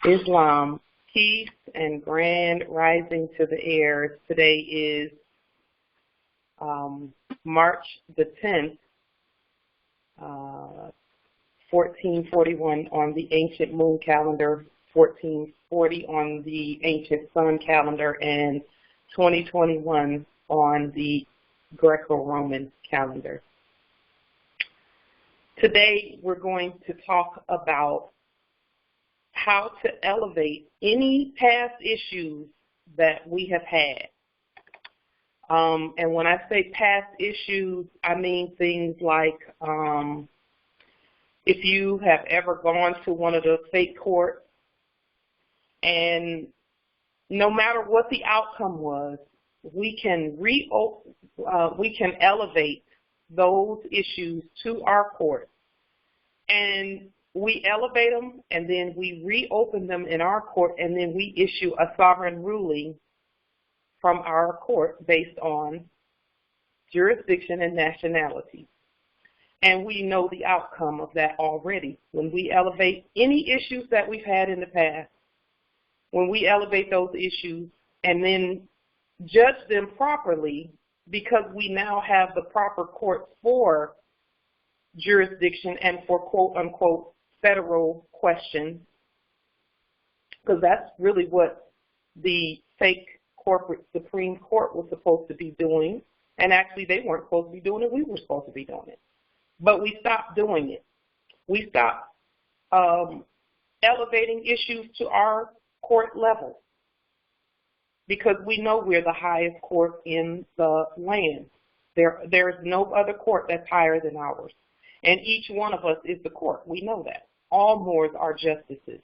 Islam, peace and grand rising to the heirs. Today is March the 10th, 1441 on the ancient moon calendar, 1440 on the ancient sun calendar, and 2021 on the Greco-Roman calendar. Today we're going to talk about how to elevate any past issues that we have had. And when I say past issues, I mean things like if you have ever gone to one of the state courts and no matter what the outcome was, we can elevate those issues to our court, and we elevate them, and then we reopen them in our court, and then we issue a sovereign ruling from our court based on jurisdiction and nationality. And we know the outcome of that already. When we elevate any issues that we've had in the past, when we elevate those issues and then judge them properly, because we now have the proper court for jurisdiction and for quote-unquote federal questions, because that's really what the fake corporate Supreme Court was supposed to be doing. And actually they weren't supposed to be doing it, we were supposed to be doing it. But we stopped doing it. We stopped elevating issues to our court level, because we know we're the highest court in the land. There's no other court that's higher than ours. And each one of us is the court. We know that. All Moors are justices,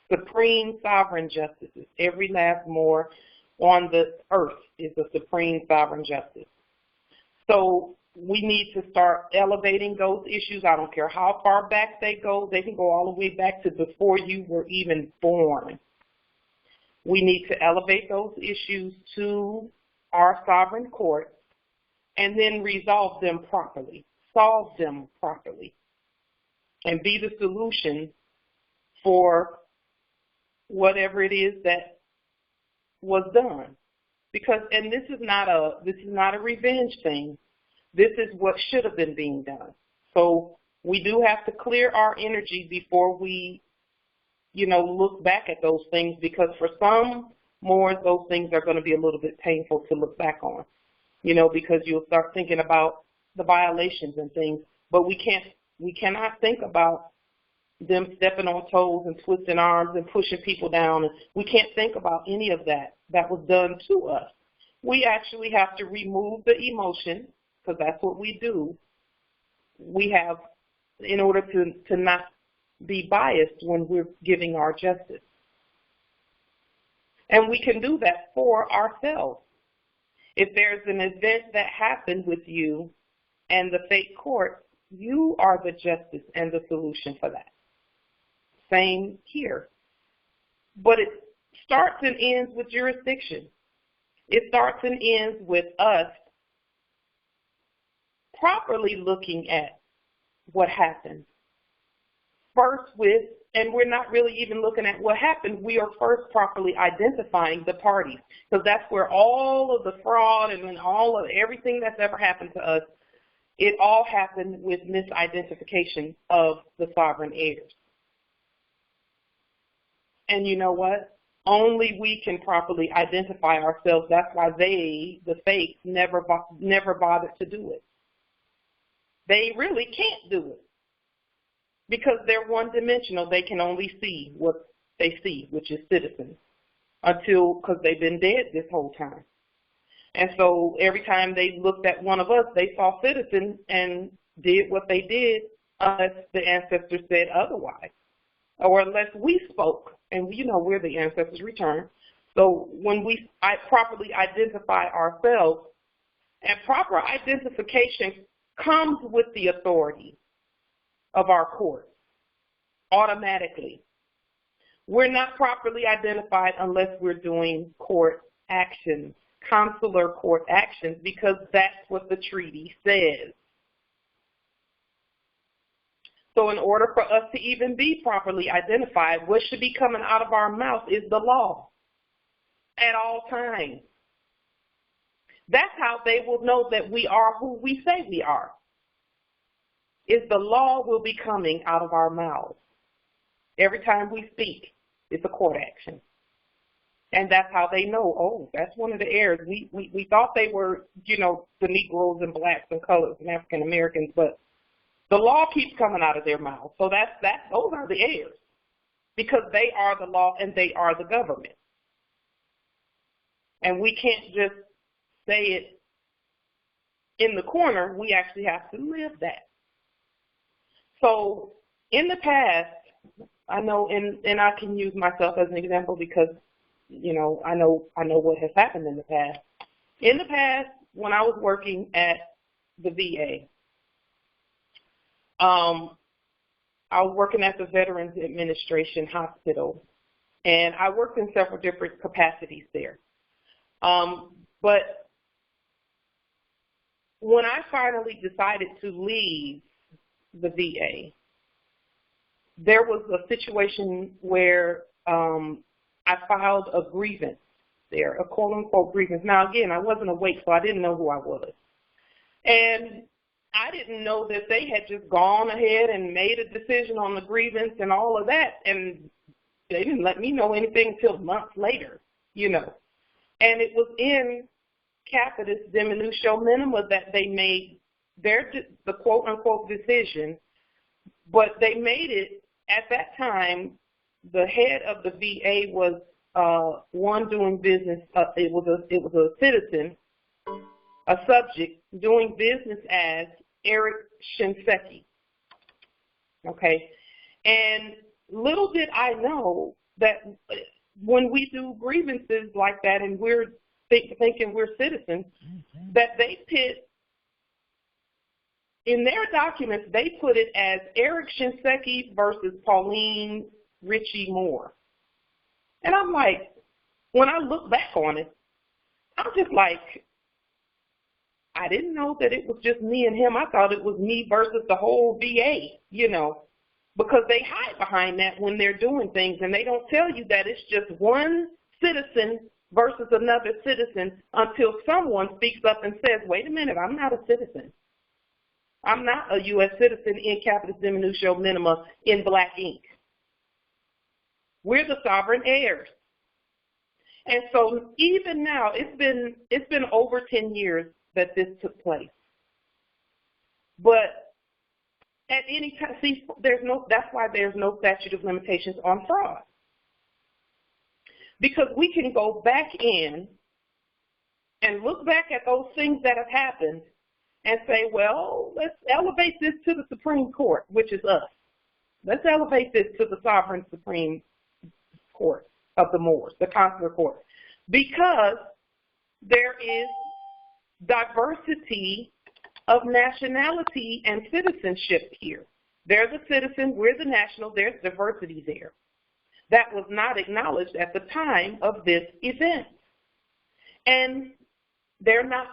supreme sovereign justices. Every last Moor on the earth is a supreme sovereign justice. So we need to start elevating those issues. I don't care how far back they go. They can go all the way back to before you were even born. We need to elevate those issues to our sovereign court and then resolve them properly, solve them properly, and be the solution for whatever it is that was done. Because, and this is not a revenge thing. This is what should have been being done. So we do have to clear our energy before we, look back at those things, because for some Moors, those things are going to be a little bit painful to look back on, because you'll start thinking about the violations and things, but we cannot think about them stepping on toes and twisting arms and pushing people down. And we can't think about any of that was done to us. We actually have to remove the emotion, because that's what we do. We have, in order to not be biased when we're giving our justice. And we can do that for ourselves. If there's an event that happened with you and the fake court, you are the justice and the solution for that. Same here. But it starts and ends with jurisdiction. It starts and ends with us properly looking at what happened. First and we're not really even looking at what happened, we are first properly identifying the parties, because that's where all of the fraud and all of everything that's ever happened to us, it all happened with misidentification of the sovereign heirs. And you know what? Only we can properly identify ourselves. That's why they, the fakes, never bothered to do it. They really can't do it, because they're one-dimensional. They can only see what they see, which is citizens, because they've been dead this whole time. And so every time they looked at one of us, they saw citizens and did what they did, unless the ancestors said otherwise, or unless we spoke. And we're the ancestors' return. So when we properly identify ourselves, and proper identification comes with the authority of our court automatically. We're not properly identified unless we're doing court actions, consular court actions, because that's what the treaty says. So in order for us to even be properly identified, what should be coming out of our mouth is the law at all times. That's how they will know that we are who we say we are, is the law will be coming out of our mouths. Every time we speak, it's a court action. And that's how they know, oh, that's one of the heirs. We thought they were, you know, the Negroes and blacks and colors and African Americans, but the law keeps coming out of their mouths. So those are the heirs, because they are the law and they are the government. And we can't just say it in the corner. We actually have to live that. So in the past, I know, and I can use myself as an example because, you know, I know what has happened in the past. In the past, when I was working at the VA, I was working at the Veterans Administration Hospital, and I worked in several different capacities there. But when I finally decided to leave the VA, there was a situation where I filed a grievance there, a quote-unquote grievance. Now, again, I wasn't awake, so I didn't know who I was. And I didn't know that they had just gone ahead and made a decision on the grievance and all of that, and they didn't let me know anything until months later, you know. And it was in capitis dimiutio minima that they made the quote-unquote decision, but they made it at that time. The head of the VA was one doing business. It was a citizen, a subject doing business as Eric Shinseki. Okay, and little did I know that when we do grievances like that, and we're thinking we're citizens, that they put in their documents, they put it as Eric Shinseki versus Pauline Richie Moore. And I'm like, when I look back on it, I'm just like, I didn't know that it was just me and him. I thought it was me versus the whole VA, you know, because they hide behind that when they're doing things, and they don't tell you that it's just one citizen versus another citizen until someone speaks up and says, wait a minute, I'm not a citizen. I'm not a U.S. citizen in capitis dimiutio minima in black ink. We're the sovereign heirs. And so even now, it's been over 10 years that this took place. But at any time, see, that's why there's no statute of limitations on fraud. Because we can go back in and look back at those things that have happened and say, well, let's elevate this to the Supreme Court, which is us. Let's elevate this to the sovereign Supreme Court of the Moors, the consular court, because there is diversity of nationality and citizenship here. They're the citizen, we're the national, there's diversity there. That was not acknowledged at the time of this event. And they're not,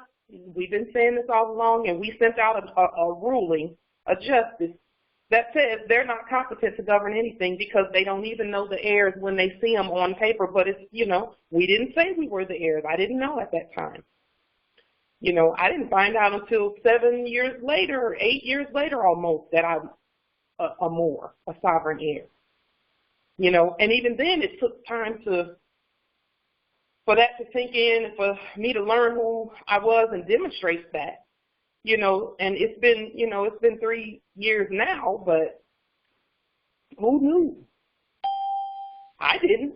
we've been saying this all along, and we sent out a ruling, a justice, that says they're not competent to govern anything because they don't even know the heirs when they see them on paper. But it's, you know, we didn't say we were the heirs. I didn't know at that time. You know, I didn't find out until 7 years later, or 8 years later almost, that I'm a Moor, a sovereign heir. You know, and even then it took time for that to sink in, and for me to learn who I was and demonstrate that. You know, and it's been 3 years now, but who knew? I didn't.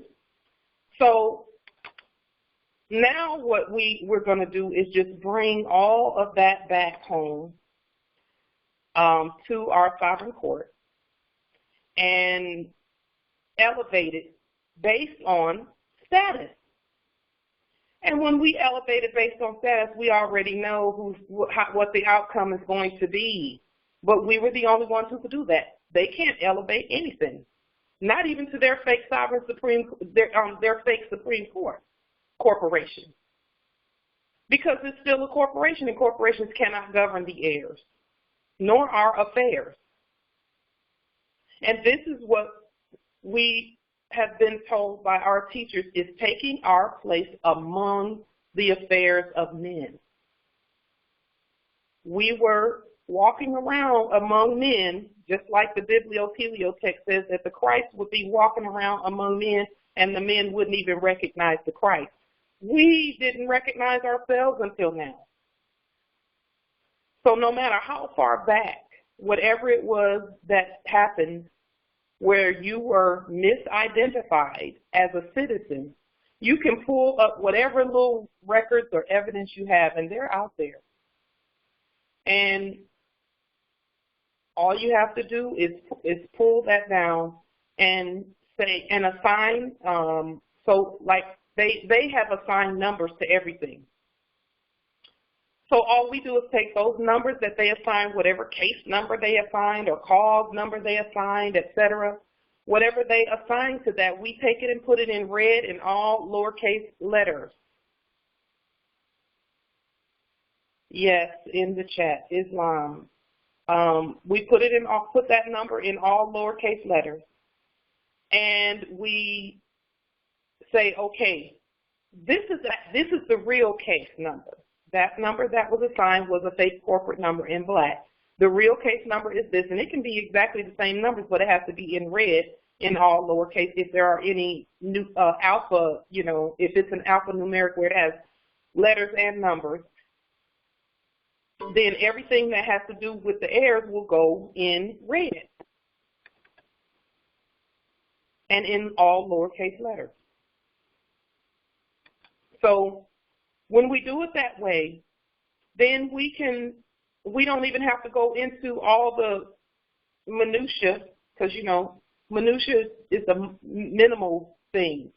So now what we're going to do is just bring all of that back home to our sovereign court and elevate it based on status. And when we elevate it based on status, we already know what the outcome is going to be. But we were the only ones who could do that. They can't elevate anything, not even to their fake their fake Supreme Court corporation, because it's still a corporation, and corporations cannot govern the heirs, nor our affairs. And this is what we have been told by our teachers is taking our place among the affairs of men. We were walking around among men, just like the bibliotelio text says that the Christ would be walking around among men and the men wouldn't even recognize the Christ. We didn't recognize ourselves until now. So no matter how far back, whatever it was that happened where you were misidentified as a citizen, you can pull up whatever little records or evidence you have, and they're out there. And all you have to do is pull that down and say, and assign, so like they have assigned numbers to everything. So all we do is take those numbers that they assigned, whatever case number they assigned or cause number they assigned, etc., whatever they assigned to that, we take it and put it in red in all lowercase letters. Yes, in the chat, Islam. We put that number in all lowercase letters, and we say, okay, this is the real case number. That number that was assigned was a fake corporate number in black. The real case number is this, and it can be exactly the same numbers, but it has to be in red in all lowercase. If there are any new alpha, if it's an alphanumeric where it has letters and numbers, then everything that has to do with the heirs will go in red and in all lowercase letters. So when we do it that way, then we don't even have to go into all the minutia, because, minutia is the minimal thing.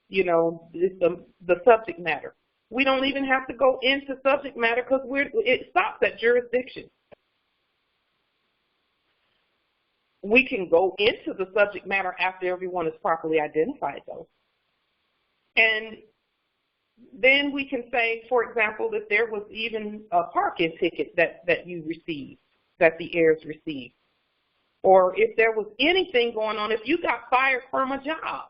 It's the subject matter. We don't even have to go into subject matter because it stops at jurisdiction. We can go into the subject matter after everyone is properly identified, though. And then we can say, for example, that there was even a parking ticket that you received, that the heirs received. Or if there was anything going on, if you got fired from a job.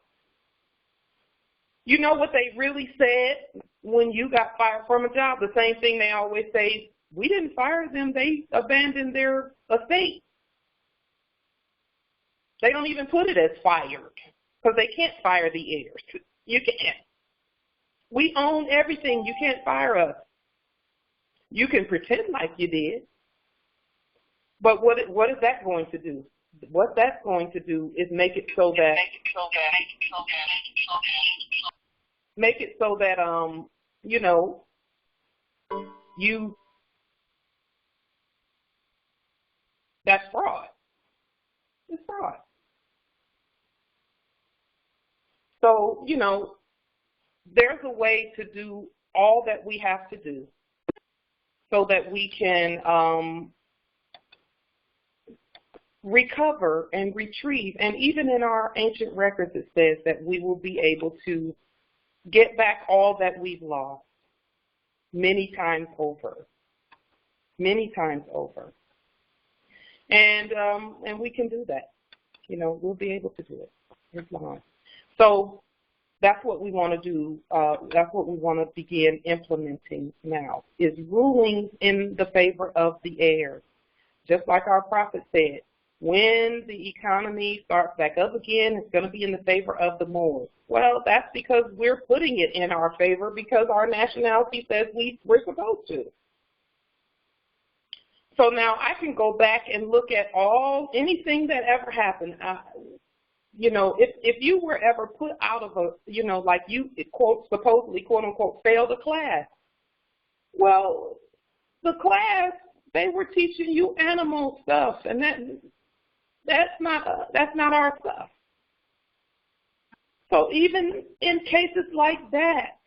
You know what they really said when you got fired from a job? The same thing they always say, we didn't fire them, they abandoned their estate. They don't even put it as fired because they can't fire the heirs. You can't. We own everything. You can't fire us. You can pretend like you did. But what is that going to do? What that's going to do is make it so that that's fraud. It's fraud. So, there's a way to do all that we have to do so that we can recover and retrieve. And even in our ancient records, it says that we will be able to get back all that we've lost many times over. Many times over. And we can do that. We'll be able to do it. So that's what we want to do. That's what we want to begin implementing now, is ruling in the favor of the heirs. Just like our prophet said, when the economy starts back up again, it's going to be in the favor of the Moors. Well, that's because we're putting it in our favor because our nationality says we're supposed to. So now I can go back and look at anything that ever happened. If you were ever put out of like you, quote, supposedly, quote unquote, failed a class, well, the class, they were teaching you animal stuff, and that's not our stuff. So even in cases like that,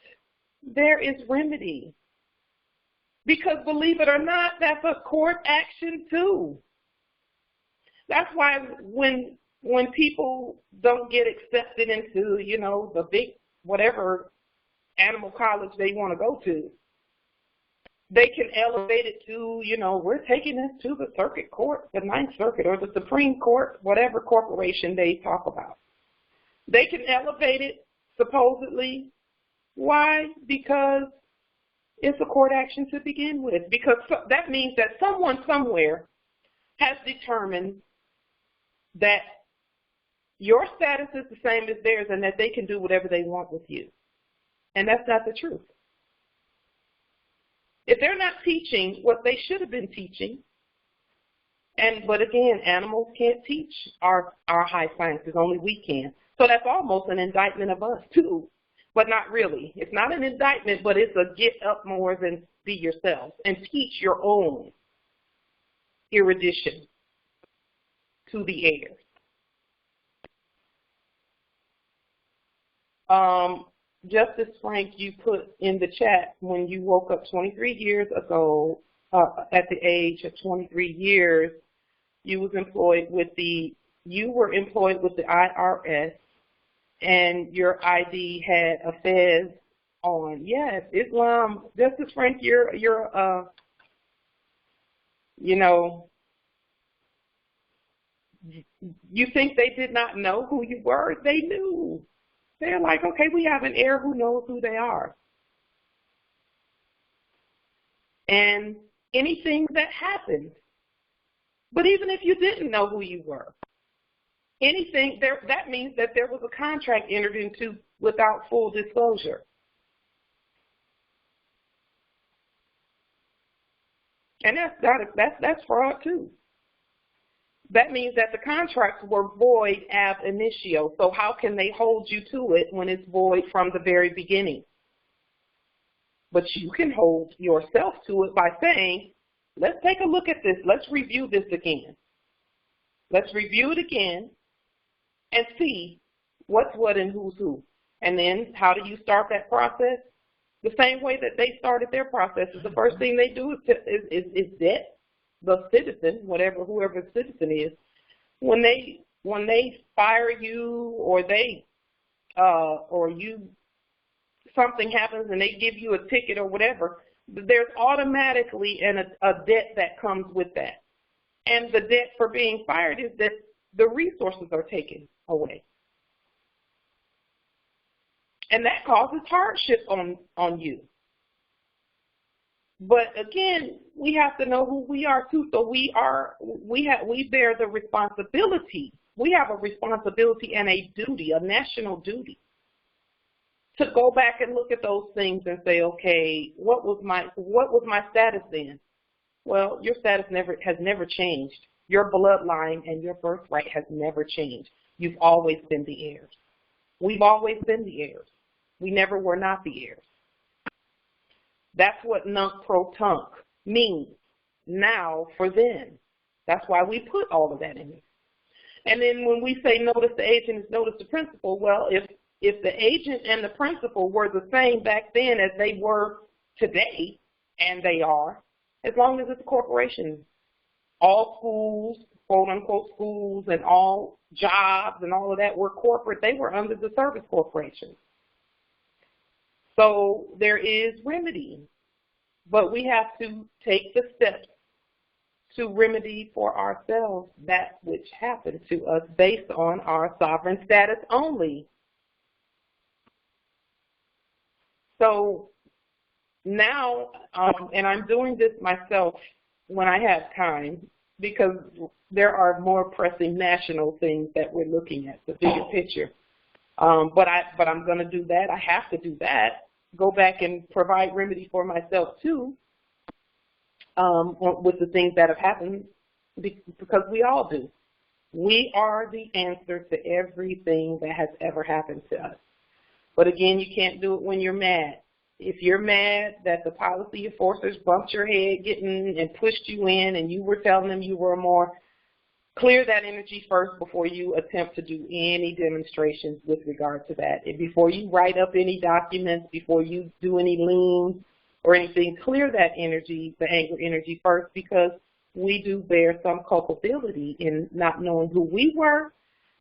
there is remedy. Because believe it or not, that's a court action too. That's why when people don't get accepted into, the big whatever animal college they want to go to, They can elevate it to, you know, we're taking this to the circuit court, the Ninth Circuit, or the Supreme Court, whatever corporation they talk about. They can elevate it, supposedly. Why? Because it's a court action to begin with. Because that means that someone somewhere has determined that your status is the same as theirs and that they can do whatever they want with you. And that's not the truth. If they're not teaching what they should have been teaching, but again, animals can't teach our high sciences, only we can. So that's almost an indictment of us too, but not really. It's not an indictment, but it's a get up more than be yourself and teach your own erudition to the heirs. Justice Frank, you put in the chat when you woke up 23 years ago, at the age of 23 years, you were employed with the IRS, and your ID had a fez on. Yes, Islam, Justice Frank, you're you know, you think they did not know who you were? They knew. They're like, okay, we have an heir who knows who they are. And anything that happened, but even if you didn't know who you were, anything there, that means that there was a contract entered into without full disclosure. And that's fraud too. That means that the contracts were void ab initio. So how can they hold you to it when it's void from the very beginning? But you can hold yourself to it by saying, let's take a look at this. Let's review this again. Let's review it again and see what's what and who's who. And then how do you start that process? The same way that they started their process. The first thing they do is debt. The citizen, whoever the citizen is, when they fire you or something happens and they give you a ticket or whatever, there's automatically a debt that comes with that. And the debt for being fired is that the resources are taken away. And that causes hardship on you. But again, we have to know who we are too. So we bear the responsibility. We have a responsibility and a duty, a national duty, to go back and look at those things and say, okay, what was my status then? Well, your status has never changed. Your bloodline and your birthright has never changed. You've always been the heirs. We've always been the heirs. We never were not the heirs. That's what nunc pro tunc means, now for then. That's why we put all of that in there. And then when we say notice the agent is notice the principal, well, if the agent and the principal were the same back then as they were today, and they are, as long as it's a corporation, all schools, quote unquote schools, and all jobs and all of that were corporate, they were under the service corporation. So there is remedy, but we have to take the steps to remedy for ourselves that which happened to us based on our sovereign status only. So now, and I'm doing this myself when I have time, because there are more pressing national things that we're looking at, the bigger picture. But I'm going to do that. I have to do that. Go back and provide remedy for myself too, with the things that have happened, because we all do. We are the answer to everything that has ever happened to us. But again, you can't do it when you're mad. If you're mad that the policy enforcers bumped your head and pushed you in, and you were telling them you were more, clear that energy first before you attempt to do any demonstrations with regard to that. And before you write up any documents, before you do any liens or anything, clear that energy, the anger energy first, because we do bear some culpability in not knowing who we were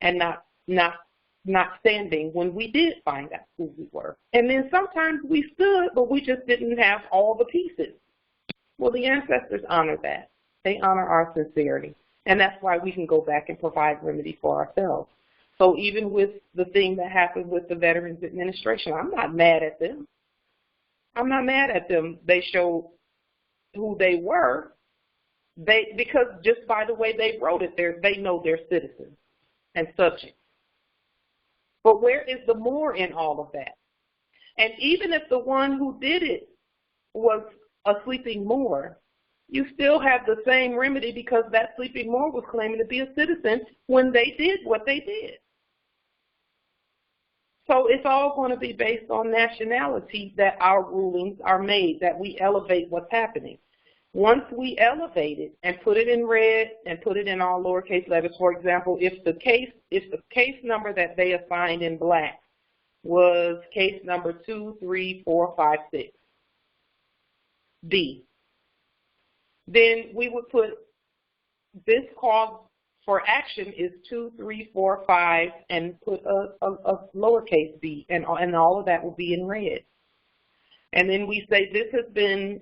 and not standing when we did find out who we were. And then sometimes we stood, but we just didn't have all the pieces. Well, the ancestors honor that. They honor our sincerity. And that's why we can go back and provide remedy for ourselves. So even with the thing that happened with the Veterans Administration, I'm not mad at them. I'm not mad at them. They showed who they were. Because just by the way they wrote it, they know they're citizens and subjects. But where is the more in all of that? And even if the one who did it was a sleeping Moor, you still have the same remedy because that sleeping Moor was claiming to be a citizen when they did what they did. So it's all going to be based on nationality that our rulings are made, that we elevate what's happening. Once we elevate it and put it in red and put it in all lowercase letters, for example, if the case number that they assigned in black was case number 23456, D, then we would put this call for action is 2345 and put a lowercase b, and all of that will be in red. And then we say this has been,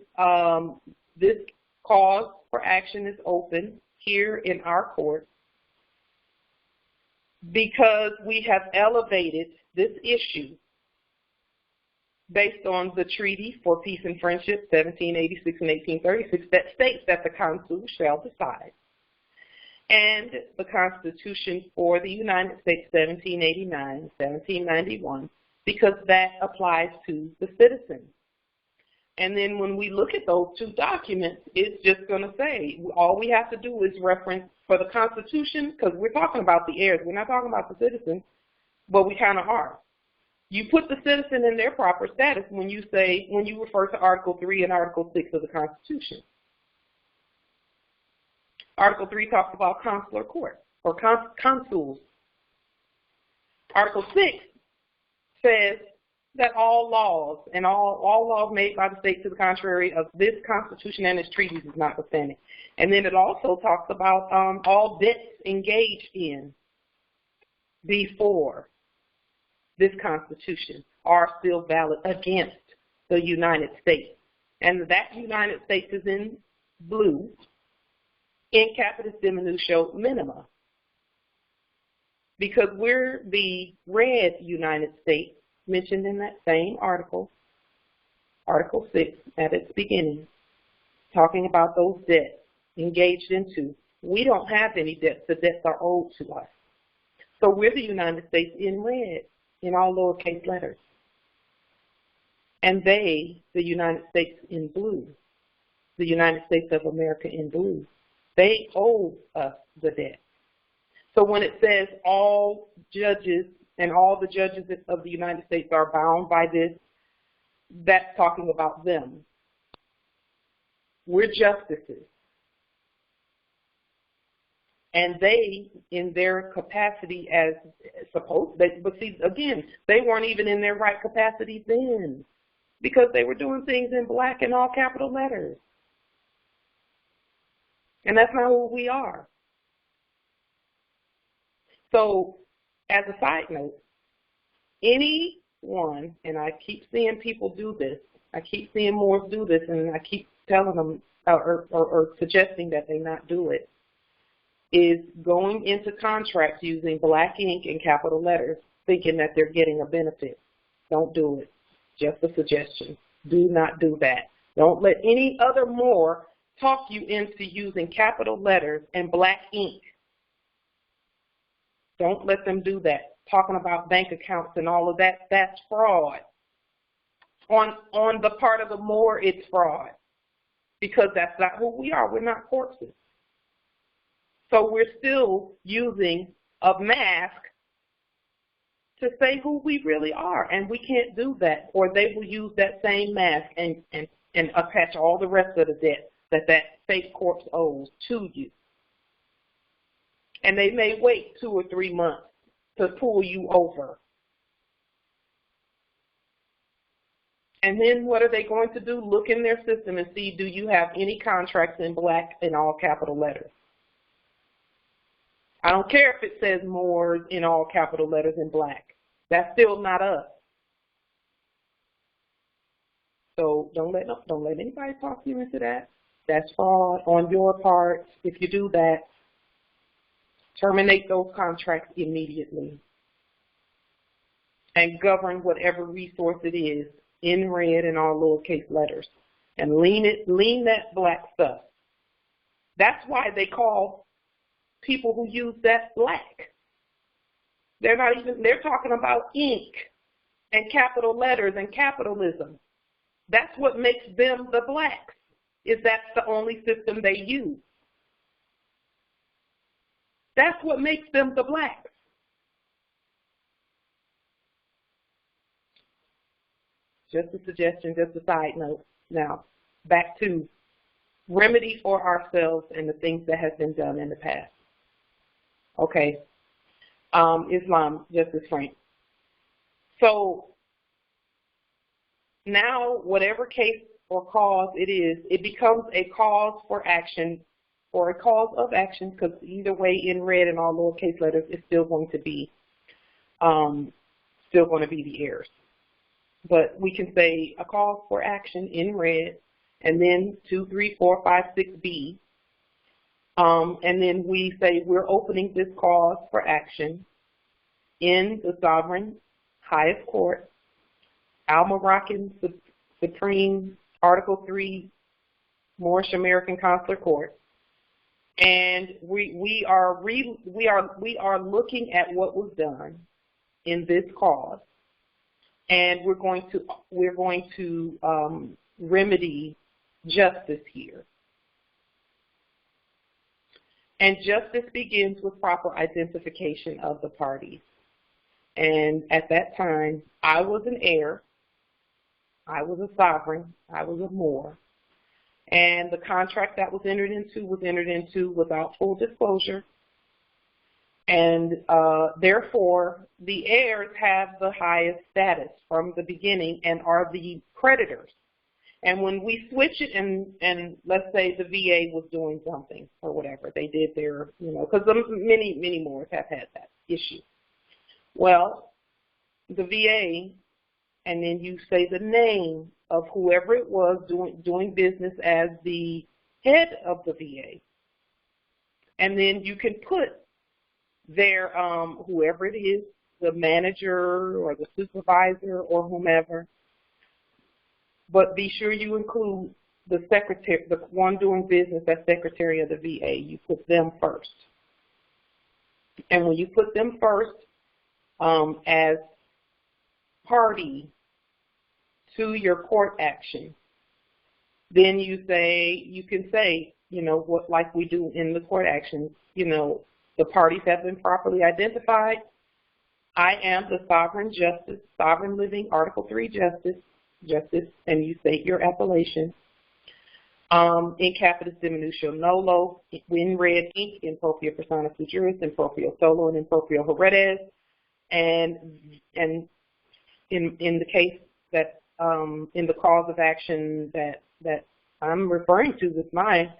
this cause for action is open here in our court because we have elevated this issue based on the Treaty for Peace and Friendship, 1786 and 1836, that states that the consul shall decide, and the Constitution for the United States, 1789, 1791, because that applies to the citizens. And then when we look at those two documents, it's just going to say, all we have to do is reference for the Constitution, because we're talking about the heirs, we're not talking about the citizens, but we kind of are. You put the citizen in their proper status when you refer to Article 3 and Article 6 of the Constitution. Article 3 talks about consular court, or consuls. Article 6 says that all laws and all laws made by the state to the contrary of this Constitution and its treaties is notwithstanding. And then it also talks about all debts engaged in before this Constitution are still valid against the United States. And that United States is in blue, in capitis dimiutio minima, because we're the red United States mentioned in that same article, Article 6 at its beginning, talking about those debts engaged into. We don't have any debts. The debts are owed to us. So we're the United States in red, in all lowercase letters. And they, the United States in blue, the United States of America in blue, they owe us the debt. So when it says all judges and all the judges of the United States are bound by this, that's talking about them. We're justices. And they, in their capacity as supposed, but see, again, they weren't even in their right capacity then because they were doing things in black and all capital letters. And that's not who we are. So, as a side note, anyone, and I keep seeing people do this, I keep seeing Moors do this, and I keep telling them or suggesting that they not do it, is going into contracts using black ink and capital letters, thinking that they're getting a benefit. Don't do it. Just a suggestion. Do not do that. Don't let any other Moor talk you into using capital letters and black ink. Don't let them do that. Talking about bank accounts and all of that, that's fraud. On the part of the Moor, it's fraud because that's not who we are. We're not corpses. So we're still using a mask to say who we really are, and we can't do that, or they will use that same mask and attach all the rest of the debt that fake corpse owes to you. And they may wait 2 or 3 months to pull you over. And then what are they going to do? Look in their system and see, do you have any contracts in black in all capital letters? I don't care if it says Moors in all capital letters in black. That's still not us. So don't let anybody talk you into that. That's fraud on your part. If you do that, terminate those contracts immediately and govern whatever resource it is in red and all lowercase letters, and lean that black stuff. That's why they call people who use that black. They're talking about ink and capital letters and capitalism. That's what makes them the blacks, is that's the only system they use. That's what makes them the blacks. Just a suggestion, just a side note. Now, back to remedy for ourselves and the things that have been done in the past. Okay, Islam, Justice Frank. So now, whatever case or cause it is, it becomes a cause for action or a cause of action, because either way, in red and all lowercase letters, it's still going to be the heirs. But we can say a cause for action in red, and then 2, 3, 4, 5, 6B. And then we say we're opening this cause for action in the sovereign highest court, Moroccan Supreme Article 3 Moorish American Consular Court. And we are looking at what was done in this cause, and we're going to remedy justice here. And justice begins with proper identification of the parties. And at that time, I was an heir, I was a sovereign, I was a Moor, and the contract that was entered into without full disclosure. And therefore, the heirs have the highest status from the beginning and are the creditors. And when we switch it, and let's say the VA was doing something or whatever, they did their, because many Moors have had that issue. Well, the VA, and then you say the name of whoever it was doing business as the head of the VA. And then you can put their, whoever it is, the manager or the supervisor or whomever, but be sure you include the secretary, the one doing business as secretary of the VA. You put them first. And when you put them first as party to your court action, then you can say, what, like we do in the court actions, the parties have been properly identified. I am the sovereign justice, sovereign living Article 3 justice, and you state your appellation. In capitis dimiutio nolo, in red ink, in propria persona juris, in proprio solo, and in proprio heredes. And in the case that in the cause of action that I'm referring to with mine,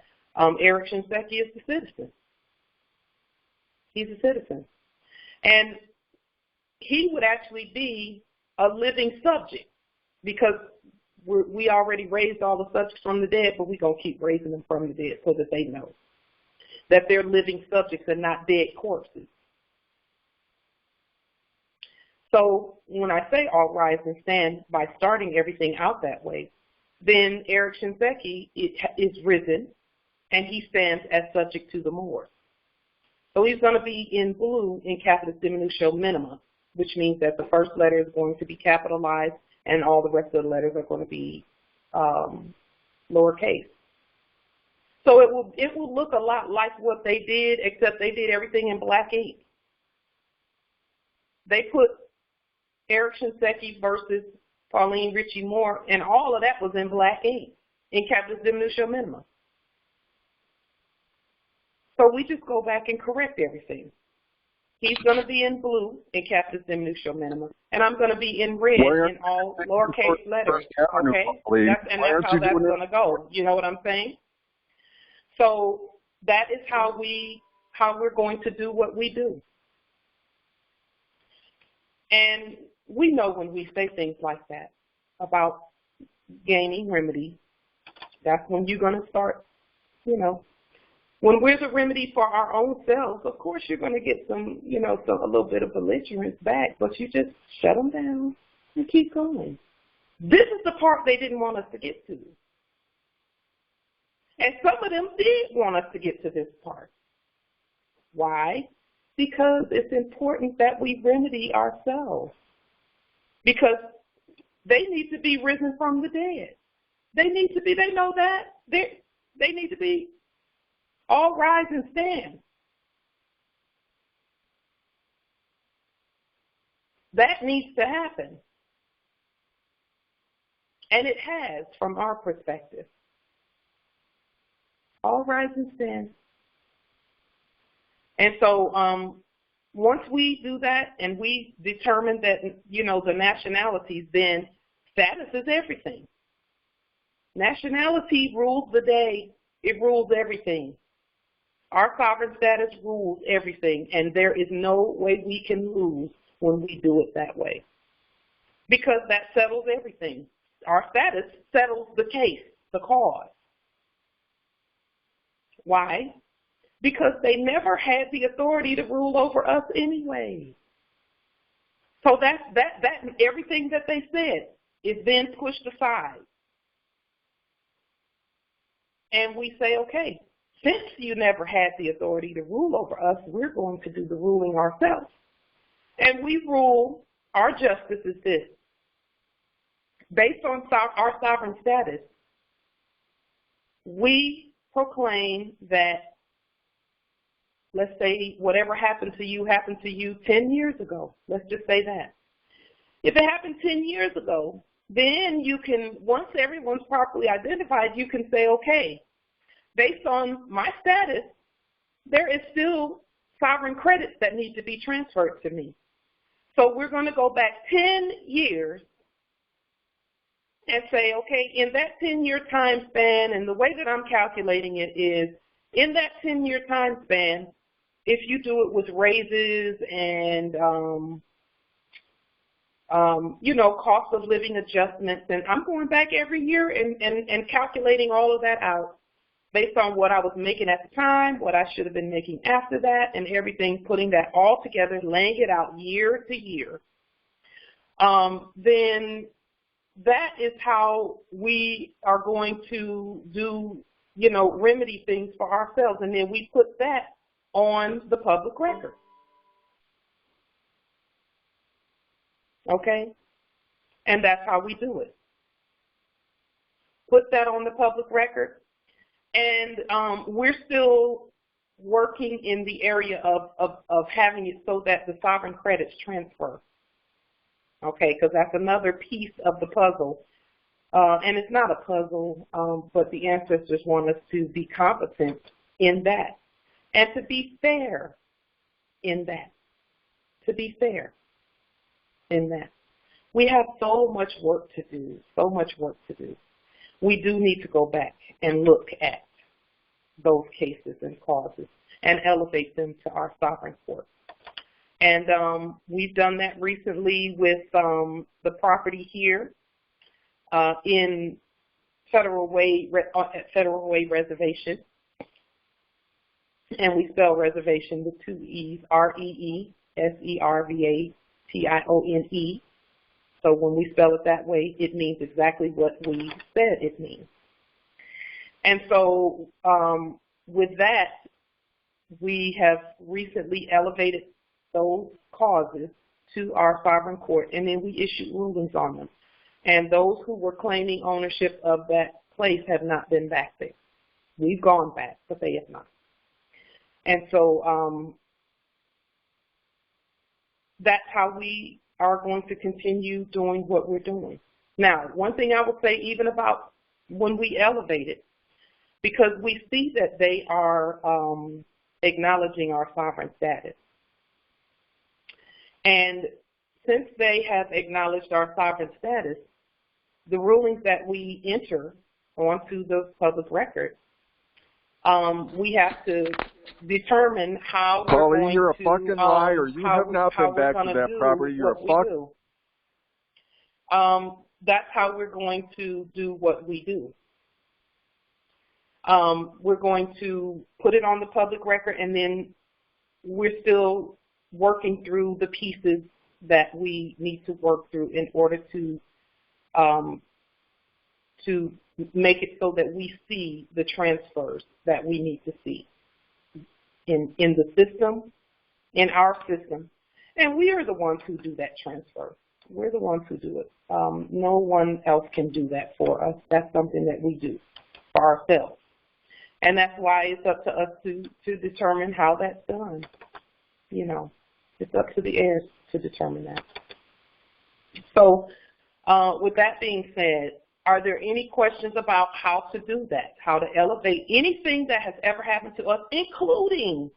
Eric Shinseki is the citizen. He's a citizen. And he would actually be a living subject, because we already raised all the subjects from the dead, but we're going to keep raising them from the dead so that they know that they're living subjects and not dead corpses. So when I say all rise and stand by starting everything out that way, then Eric Shinseki is risen, and he stands as subject to the Moors. So he's going to be in blue in capitis diminutio minima, which means that the first letter is going to be capitalized and all the rest of the letters are going to be lowercase. So it will look a lot like what they did, except they did everything in black ink. They put Eric Shinseki versus Pauline Ritchie Moore, and all of that was in black ink in capitis diminutio minima. So we just go back and correct everything. He's going to be in blue in capitis diminutio minima, and I'm going to be in red in all lowercase letters, okay? That's how that's going to go. You know what I'm saying? So that is how we're going to do what we do. And we know when we say things like that about gaining remedy, that's when you're going to start you know, when we're the remedy for our own selves, of course you're going to get some, you know, a little bit of belligerence back, but you just shut them down and keep going. This is the part they didn't want us to get to. And some of them did want us to get to this part. Why? Because it's important that we remedy ourselves. Because they need to be risen from the dead. They need to be, they know that. They need to be all rise and stand. That needs to happen. And it has from our perspective. All rise and stand. And so once we do that and we determine that, you know, the nationalities, then status is everything. Nationality rules the day. It rules everything. Our sovereign status rules everything, and there is no way we can lose when we do it that way. Because that settles everything. Our status settles the case, the cause. Why? Because they never had the authority to rule over us anyway. So that everything that they said is then pushed aside. And we say, okay, since you never had the authority to rule over us, we're going to do the ruling ourselves. And we rule, our justice is this. Based on our sovereign status, we proclaim that, let's say, whatever happened to you 10 years ago. Let's just say that. If it happened 10 years ago, then you can, once everyone's properly identified, you can say, okay, based on my status, there is still sovereign credits that need to be transferred to me. So we're going to go back 10 years and say, okay, in that 10-year time span, and the way that I'm calculating it is, in that 10-year time span, if you do it with raises and, you know, cost of living adjustments, and I'm going back every year and calculating all of that out based on what I was making at the time, what I should have been making after that, and everything, putting that all together, laying it out year to year, then that is how we are going to do, you know, remedy things for ourselves, and then we put that on the public record. Okay? And that's how we do it. Put that on the public record. And we're still working in the area of having it so that the sovereign credits transfer. Okay, because that's another piece of the puzzle. And it's not a puzzle, but the ancestors want us to be competent in that and to be fair in that. To be fair in that. We have so much work to do, so much work to do. We do need to go back and look at those cases and causes and elevate them to our sovereign court. And we've done that recently with the property here in Federal Way Reservation. And we spell reservation with two E's, R-E-E-S-E-R-V-A-T-I-O-N-E. So when we spell it that way, it means exactly what we said it means. And so with that, we have recently elevated those causes to our sovereign court, and then we issued rulings on them. And those who were claiming ownership of that place have not been back there. We've gone back, but they have not. And so that's how we are going to continue doing what we're doing. Now, one thing I will say even about when we elevate it, because we see that they are acknowledging our sovereign status. And since they have acknowledged our sovereign status, the rulings that we enter onto the public record, we have to determine how we're Pauline, going you're a to, fucking liar. You have not been back to that property. You're a fuck. That's how we're going to do what we do. We're going to put it on the public record, and then we're still working through the pieces that we need to work through in order to make it so that we see the transfers that we need to see in the system, in our system. And we are the ones who do that transfer. We're the ones who do it. No one else can do that for us. That's something that we do for ourselves. And that's why it's up to us to determine how that's done. You know, it's up to the heirs to determine that. So with that being said, are there any questions about how to do that, how to elevate anything that has ever happened to us, including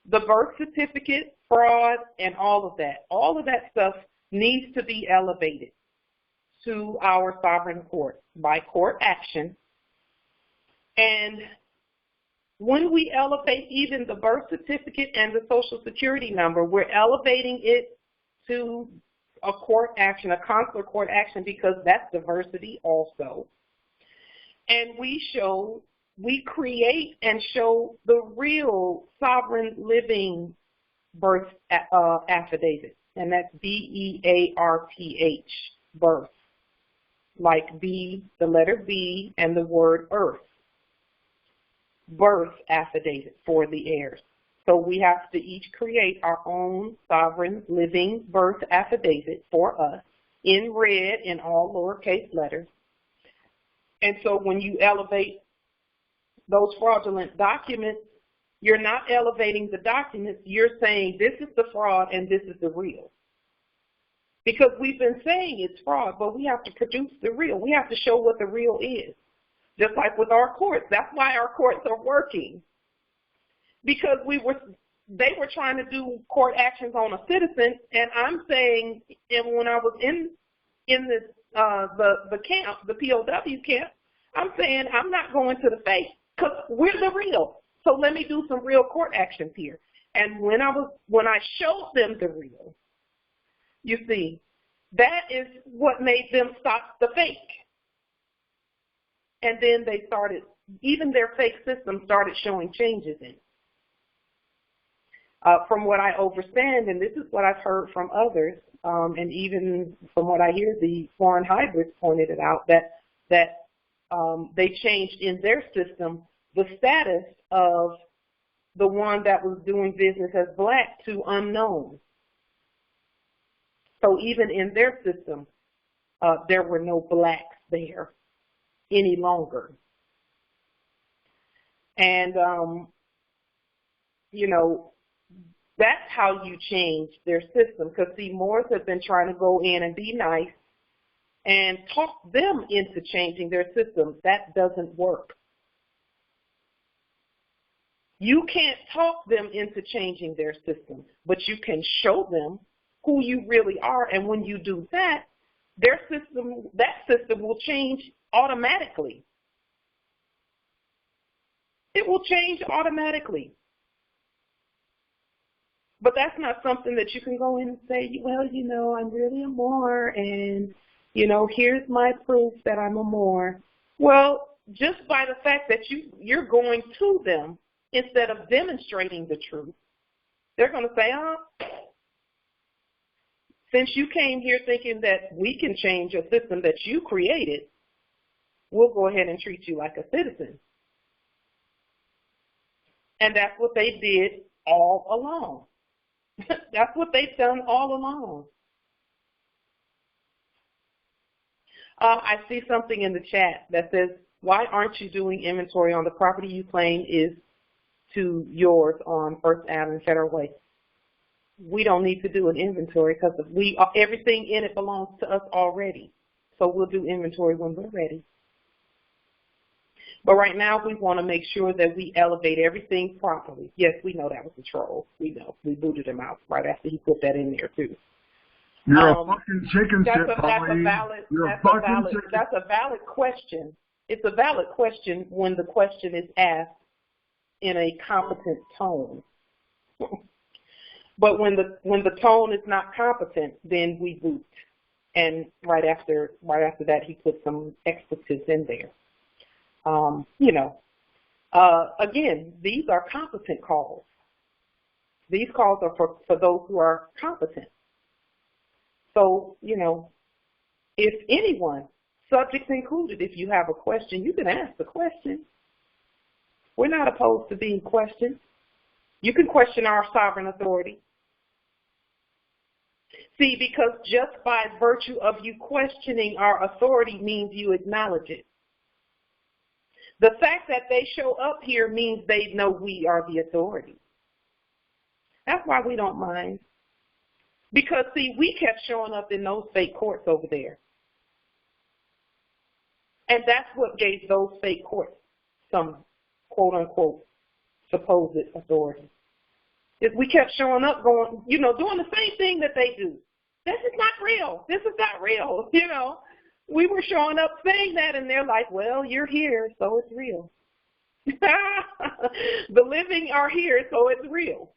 the birth certificate, fraud, and all of that? All of that stuff needs to be elevated to our sovereign court by court action. And when we elevate even the birth certificate and the social security number, we're elevating it to a court action, a consular court action, because that's diversity also. And we create and show the real sovereign living birth affidavit, and that's B-E-A-R-T-H, birth, like B, the letter B, and the word earth, birth affidavit for the heirs. So we have to each create our own sovereign living birth affidavit for us in red in all lowercase letters. And so when you elevate those fraudulent documents, you're not elevating the documents, you're saying this is the fraud and this is the real. Because we've been saying it's fraud, but we have to produce the real. We have to show what the real is. Just like with our courts. That's why our courts are working. Because they were trying to do court actions on a citizen, and I'm saying, and when I was in this the camp, the POW camp, I'm saying I'm not going to the fake because we're the real. So let me do some real court actions here. And when I showed them the real, you see, that is what made them stop the fake. And then they started, even their fake system started showing changes in it. From what I understand, and this is what I've heard from others, and even from what I hear, the foreign hybrids pointed it out, that they changed in their system the status of the one that was doing business as black to unknown. So even in their system, there were no blacks there any longer. And, you know, that's how you change their system. Because, see, Moors have been trying to go in and be nice and talk them into changing their system. That doesn't work. You can't talk them into changing their system, but you can show them who you really are. And when you do that, their system, that system will change automatically. It will change automatically. But that's not something that you can go in and say, well, you know, I'm really a Moor, and, you know, here's my proof that I'm a Moor. Well, just by the fact that you're going to them instead of demonstrating the truth, they're going to say, since you came here thinking that we can change a system that you created, we'll go ahead and treat you like a citizen. And that's what they did all along. That's what they've done all along. I see something in the chat that says, why aren't you doing inventory on the property you claim is to yours on First Avenue Federal Way? We don't need to do an inventory because everything in it belongs to us already. So we'll do inventory when we're ready. But right now, we want to make sure that we elevate everything properly. Yes, we know that was a troll. We know. We booted him out right after he put that in there, too. You're a fucking chicken shit, That's a valid question. It's a valid question when the question is asked in a competent tone. But when the tone is not competent, then we boot. And right after that, he put some expletives in there. You know, Again, these are competent calls. These calls are for those who are competent. So, you know, if anyone, subjects included, if you have a question, you can ask the question. We're not opposed to being questioned. You can question our sovereign authority. See, because just by virtue of you questioning our authority means you acknowledge it. The fact that they show up here means they know we are the authority. That's why we don't mind. Because, see, we kept showing up in those fake courts over there. And that's what gave those fake courts some quote-unquote supposed authority. Is we kept showing up going, you know, doing the same thing that they do. This is not real. This is not real, you know. We were showing up saying that, and they're like, well, you're here, so it's real. The living are here, so it's real.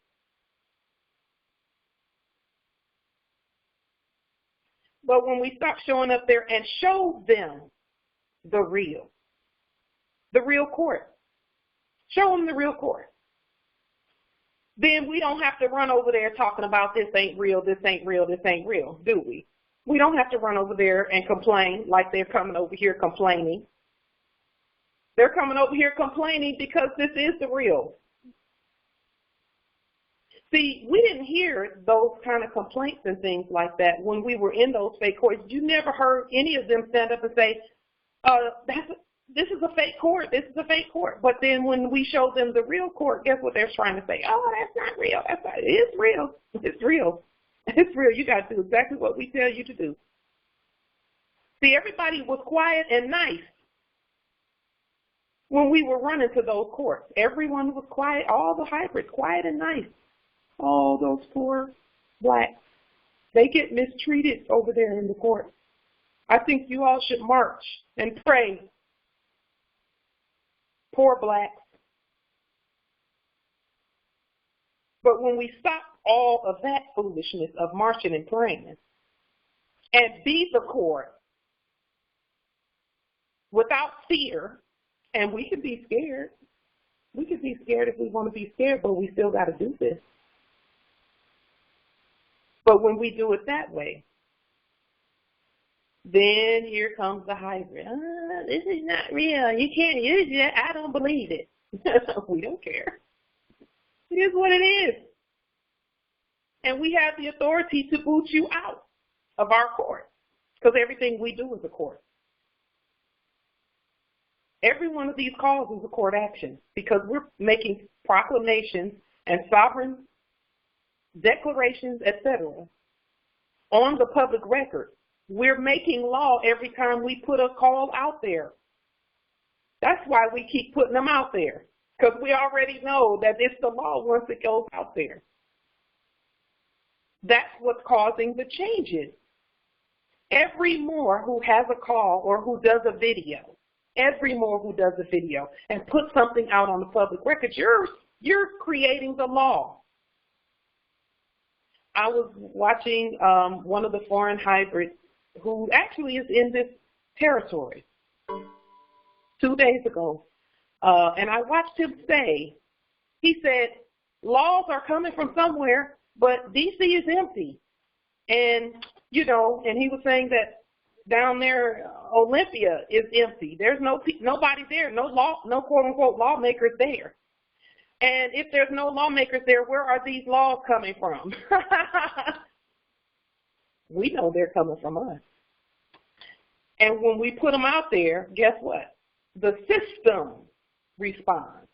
But when we stop showing up there and show them the real court, show them the real court, then we don't have to run over there talking about this ain't real, this ain't real, this ain't real, do we? We don't have to run over there and complain like they're coming over here complaining. They're coming over here complaining because this is the real. See, we didn't hear those kind of complaints and things like that when we were in those fake courts. You never heard any of them stand up and say, this is a fake court, this is a fake court. But then when we showed them the real court, guess what they're trying to say? Oh, that's not real. That's not, it's real. It's real. It's real. You got to do exactly what we tell you to do. See, everybody was quiet and nice when we were running to those courts. Everyone was quiet, all the hybrids, quiet and nice. Oh, those poor blacks. They get mistreated over there in the court. I think you all should march and pray. Poor blacks. But when we stop all of that foolishness of marching and praying and be the court without fear, and we can be scared. We can be scared if we want to be scared, but we still got to do this. But when we do it that way, then here comes the hybrid. This is not real. You can't use it. I don't believe it. We don't care. It is what it is. And we have the authority to boot you out of our court because everything we do is a court. Every one of these calls is a court action because we're making proclamations and sovereign declarations, etc., on the public record. We're making law every time we put a call out there. That's why we keep putting them out there, because we already know that it's the law once it goes out there. That's what's causing the changes. Every Moor who has a call or who does a video, and puts something out on the public record, you're creating the law. I was watching one of the foreign hybrids who actually is in this territory 2 days ago, and I watched him say, he said, laws are coming from somewhere, but D.C. is empty. And, you know, and he was saying that down there, Olympia is empty. There's nobody there, no quote-unquote lawmakers there. And if there's no lawmakers there, where are these laws coming from? We know they're coming from us. And when we put them out there, guess what? The system responds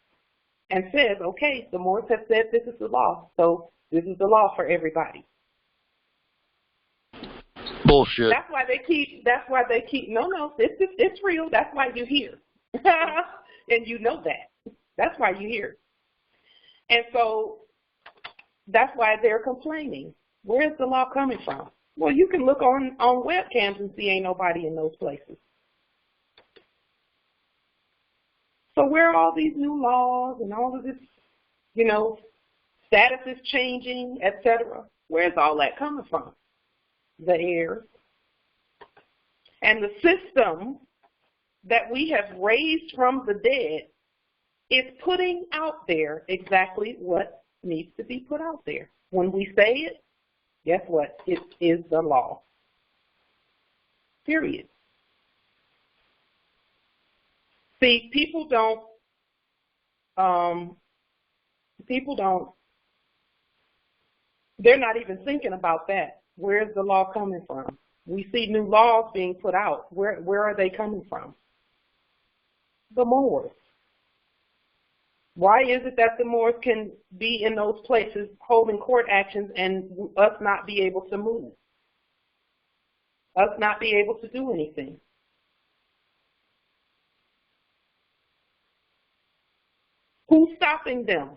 and says, okay, the Moors have said this is the law, so this is the law for everybody. Bullshit. That's why they keep, no, it's real. That's why you're here. And you know that. That's why you're here. And so that's why they're complaining. Where's the law coming from? Well, you can look on webcams and see ain't nobody in those places. So where are all these new laws and all of this, you know, status is changing, etc.? Where's all that coming from? The heirs. And the system that we have raised from the dead It's putting out there exactly what needs to be put out there. When we say it, guess what? It is the law. Period. See, people don't, they're not even thinking about that. Where's the law coming from? We see new laws being put out. Where are they coming from? The Moors. Why is it that the Moors can be in those places holding court actions and us not be able to move? Us not be able to do anything? Who's stopping them?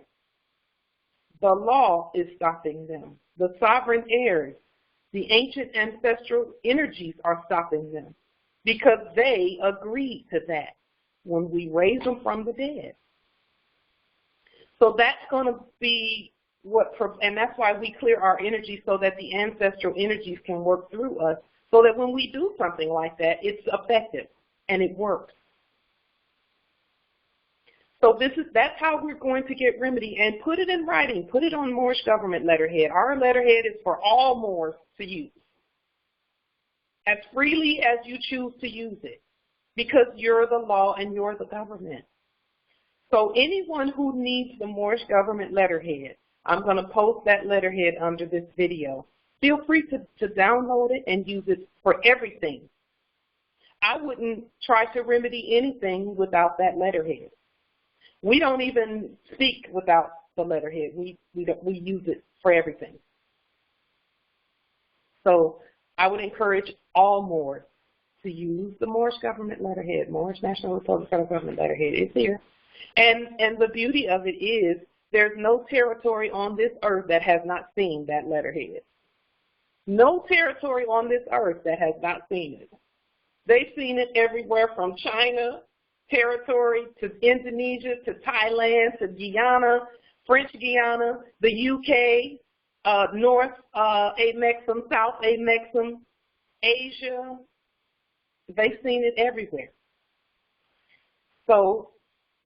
The law is stopping them. The sovereign heirs, the ancient ancestral energies are stopping them because they agreed to that when we raise them from the dead. So that's going to be and that's why we clear our energy so that the ancestral energies can work through us, so that when we do something like that, it's effective and it works. So that's how we're going to get remedy, and put it in writing. Put it on Moorish government letterhead. Our letterhead is for all Moors to use as freely as you choose to use it, because you're the law and you're the government. So anyone who needs the Moorish government letterhead, I'm going to post that letterhead under this video. Feel free to download it and use it for everything. I wouldn't try to remedy anything without that letterhead. We don't even speak without the letterhead. We use it for everything. So I would encourage all Moors to use the Moorish government letterhead, Moorish National Republic Federal Government letterhead. It's here. And the beauty of it is there's no territory on this earth that has not seen that letterhead. No territory on this earth that has not seen it. They've seen it everywhere from China territory to Indonesia to Thailand to Guyana, French Guiana, the UK, North Amexem, South Amexem, Asia. They've seen it everywhere. So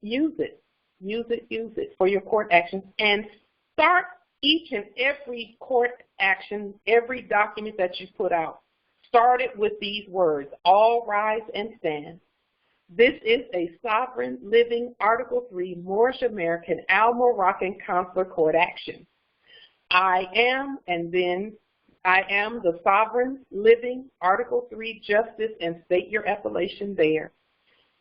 use it. Use it for your court actions, and start each and every court action, every document that you put out. Start it with these words: all rise and stand. This is a sovereign, living, Article 3, Moorish American, Moroccan consular court action. I am, and then I am the sovereign, living, Article 3, justice, and state your appellation there.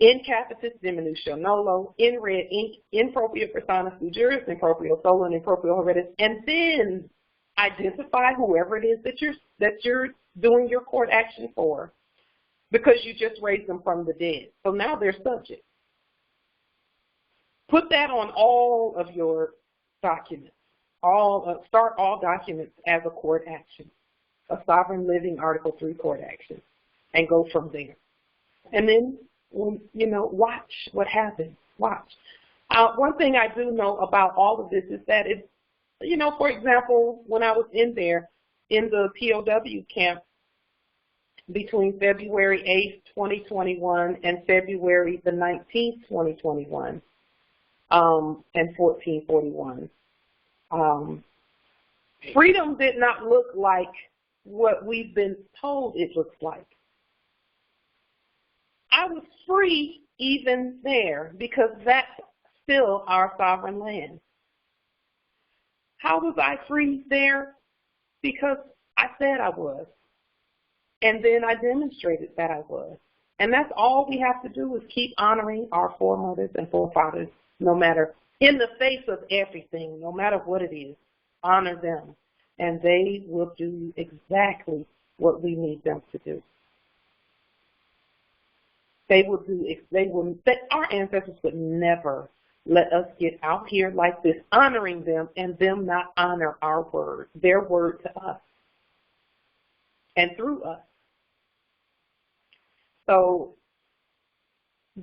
In capitis, dimiutio, nolo, in red ink, in propria persona, juris, in proprio solo, and in proprio heredes, and then identify whoever it is that you're doing your court action for, because you just raised them from the dead. So now they're subject. Put that on all of your documents. Start all documents as a court action, a sovereign, living, Article 3 court action, and go from there. And then, watch what happens. Watch. One thing I do know about all of this is that it's, for example, when I was in there in the POW camp between February 8th, 2021 and February the 19th, 2021, and 1441, freedom did not look like what we've been told it looks like. I was free even there because that's still our sovereign land. How was I free there? Because I said I was. And then I demonstrated that I was. And that's all we have to do is keep honoring our foremothers and forefathers, no matter, in the face of everything, no matter what it is, honor them. And they will do exactly what we need them to do. Our ancestors would never let us get out here like this, honoring them, and them not honor our word, their word to us, and through us. So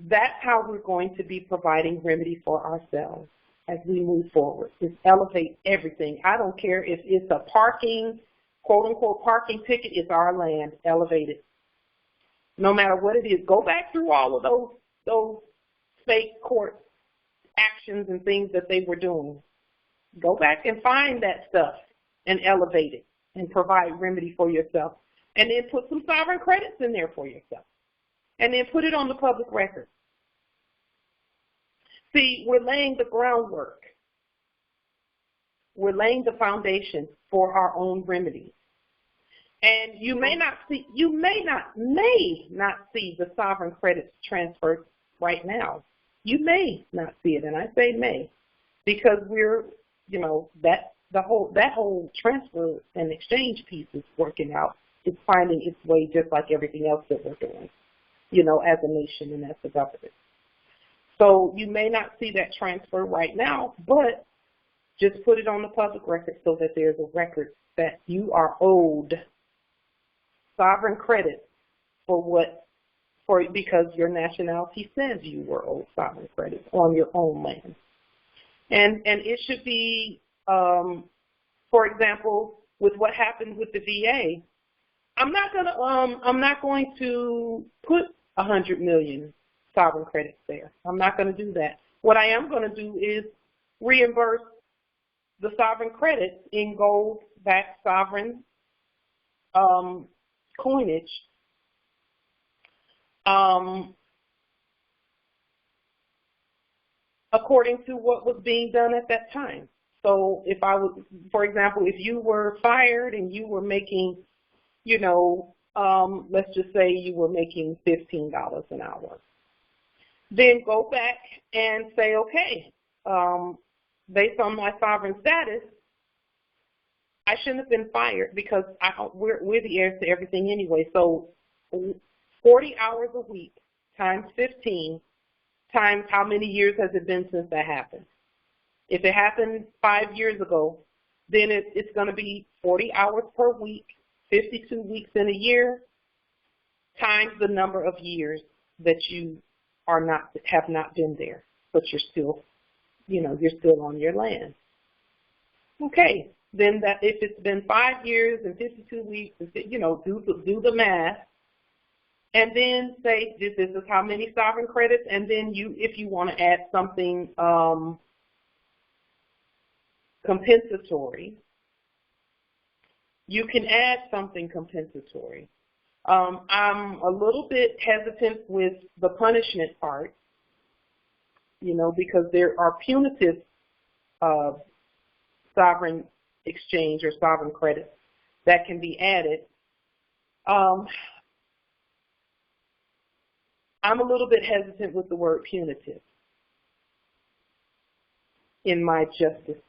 that's how we're going to be providing remedy for ourselves as we move forward, is elevate everything. I don't care if it's a parking, quote-unquote parking ticket, it's our land, elevate it. No matter what it is, go back through all of those fake court actions and things that they were doing. Go back and find that stuff and elevate it and provide remedy for yourself. And then put some sovereign credits in there for yourself. And then put it on the public record. See, we're laying the groundwork. We're laying the foundation for our own remedy. And you may not see the sovereign credits transferred right now. You may not see it, and I say may, because we're, that whole transfer and exchange piece is working out. It's finding its way just like everything else that we're doing, as a nation and as a government. So you may not see that transfer right now, but just put it on the public record so that there's a record that you are owed sovereign credit because your nationality says you were owed sovereign credit on your own land. And it should be, for example, with what happened with the VA, I'm not going to put 100 million sovereign credits there. I'm not going to do that. What I am going to do is reimburse the sovereign credits in gold-backed sovereign coinage according to what was being done at that time. So if I was, for example, if you were fired and you were making, let's just say you were making $15 an hour, then go back and say, okay, based on my sovereign status, I shouldn't have been fired because we're the heirs to everything anyway. So 40 hours a week times 15 times how many years has it been since that happened? If it happened 5 years ago, then it's going to be 40 hours per week, 52 weeks in a year, times the number of years that you have not been there, but you're still, you're still on your land. Okay, then that if it's been 5 years and 52 weeks, do the math, and then say this is how many sovereign credits, and then if you want to add something compensatory, you can add something compensatory. I'm a little bit hesitant with the punishment part, because there are punitive sovereign exchange or sovereign credits that can be added. I'm a little bit hesitant with the word punitive in my justice,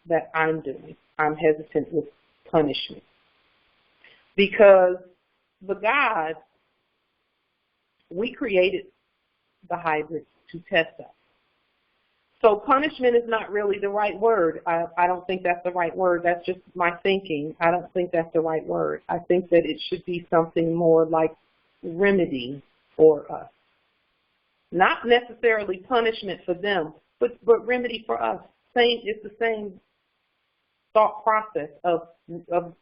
that I'm doing. I'm hesitant with punishment because the gods, we created the hybrids to test us. So punishment is not really the right word. I don't think that's the right word. That's just my thinking. I don't think that's the right word. I think that it should be something more like remedy for us. Not necessarily punishment for them, but remedy for us. It's the same thought process of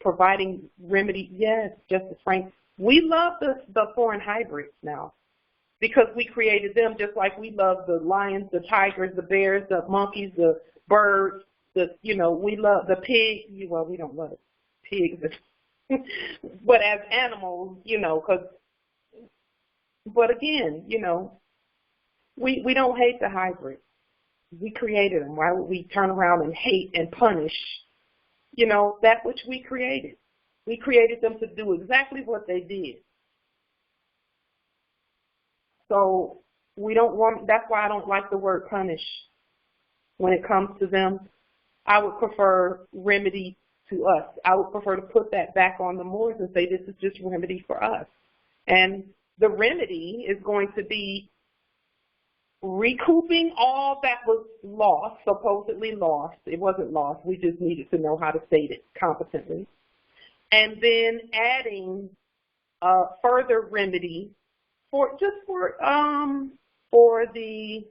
providing remedy. Yes, Justice Frank. We love the foreign hybrids now because we created them, just like we love the lions, the tigers, the bears, the monkeys, the birds, we love the pig. Well, we don't love pigs, but as animals, but again, we don't hate the hybrids. We created them. Why would we turn around and hate and punish, that which we created? We created them to do exactly what they did. So that's why I don't like the word punish when it comes to them. I would prefer remedy to us. I would prefer to put that back on the Moors and say this is just remedy for us. And the remedy is going to be recouping all that was lost, supposedly lost. It wasn't lost. We just needed to know how to state it competently. And then adding further remedy for the,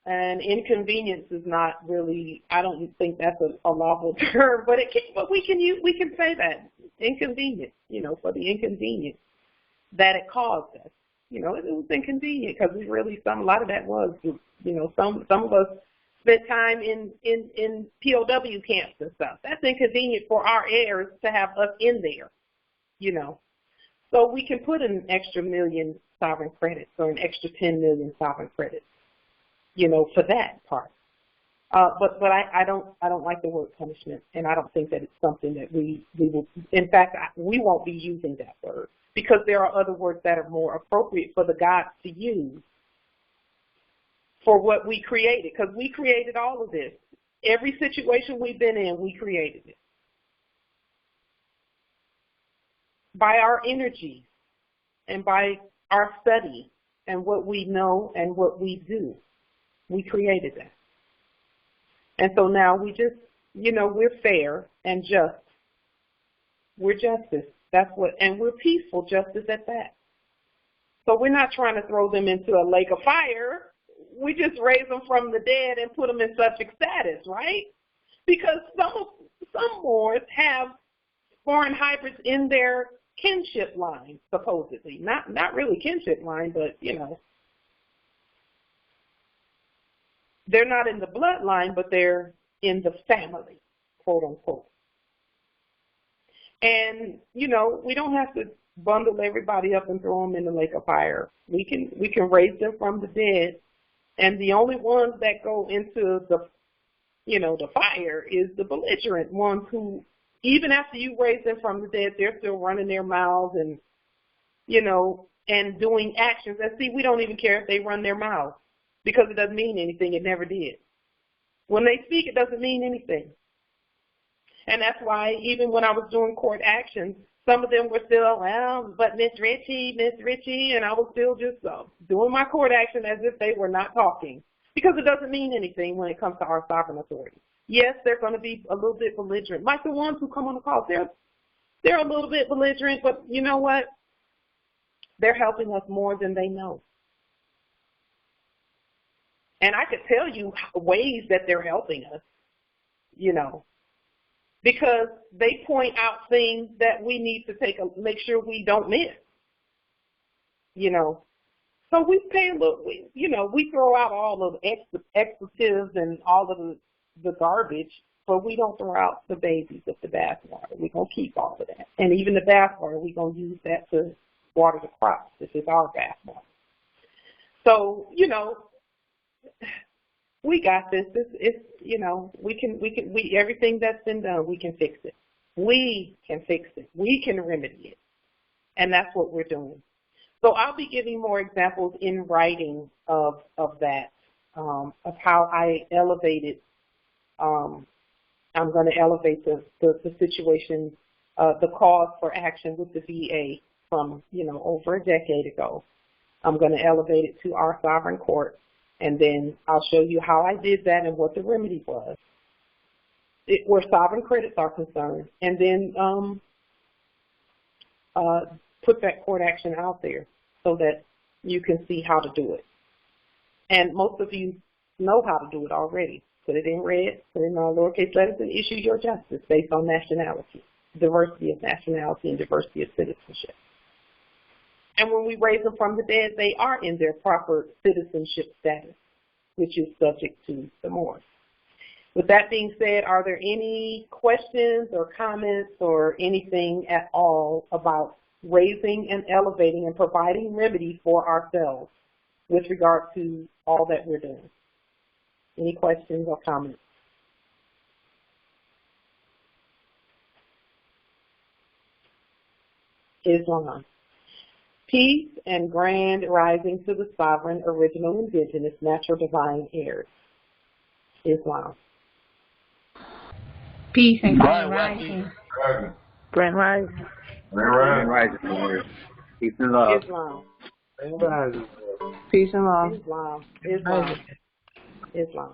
and inconvenience is not really, I don't think that's a lawful term, but we can say that inconvenience, for the inconvenience that it caused us. You know, it was inconvenient because we really, a lot of that was, you know, some of us spent time in POW camps and stuff. That's inconvenient for our heirs to have us in there, you know. So we can put an extra $1 million sovereign credits or an extra 10 million sovereign credits, you know, for that part. But I don't like the word punishment, and I don't think that it's something that we will. In fact, we won't be using that word because there are other words that are more appropriate for the gods to use for what we created, because we created all of this. Every situation we've been in, we created it by our energy and by our study and what we know and what we do. We created that. And so now we just, you know, we're fair and just. We're justice. That's what, and we're peaceful justice at that. So we're not trying to throw them into a lake of fire. We just raise them from the dead and put them in subject status, right? Because some Moors have foreign hybrids in their kinship line, supposedly. Not really kinship line, but, you know. They're not in the bloodline, but they're in the family, quote unquote. And, you know, we don't have to bundle everybody up and throw them in the lake of fire. We can raise them from the dead. And the only ones that go into the, you know, the fire is the belligerent ones who, even after you raise them from the dead, they're still running their mouths and, you know, and doing actions. And see, we don't even care if they run their mouths, because it doesn't mean anything. It never did. When they speak, it doesn't mean anything. And that's why even when I was doing court actions, some of them were still, well, but Miss Ritchie, and I was still just doing my court action as if they were not talking, because it doesn't mean anything when it comes to our sovereign authority. Yes, they're going to be a little bit belligerent. Like the ones who come on the call, they're a little bit belligerent, but you know what? They're helping us more than they know. And I could tell you ways that they're helping us, you know, because they point out things that we need to make sure we don't miss, you know. So we pay a little, you know, we throw out all of the expletives and all of the garbage, but we don't throw out the babies with the bathwater. We're going to keep all of that. And even the bathwater, we're going to use that to water the crops. This is our bathwater. So, you know, we got this. It's, you know, we everything that's been done, we can fix it. We can fix it. We can remedy it. And that's what we're doing. So I'll be giving more examples in writing of that, of how I elevated. I'm going to elevate the situation, the cause for action with the VA from, you know, over a decade ago. I'm going to elevate it to our sovereign court. And then I'll show you how I did that and what the remedy was, where sovereign credits are concerned. And then put that court action out there so that you can see how to do it. And most of you know how to do it already. Put it in red, put it in all lowercase letters, and issue your justice based on nationality, diversity of nationality and diversity of citizenship. And when we raise them from the dead, they are in their proper citizenship status, which is subject to the Moors. With that being said, are there any questions or comments or anything at all about raising and elevating and providing remedy for ourselves with regard to all that we're doing? Any questions or comments? Islam. Peace and grand rising to the sovereign, original, indigenous, natural, divine heirs. Islam. Peace and grand rising. Grand rising. Grand rising. Peace and love. Islam. Peace and love. Islam. Islam. Islam.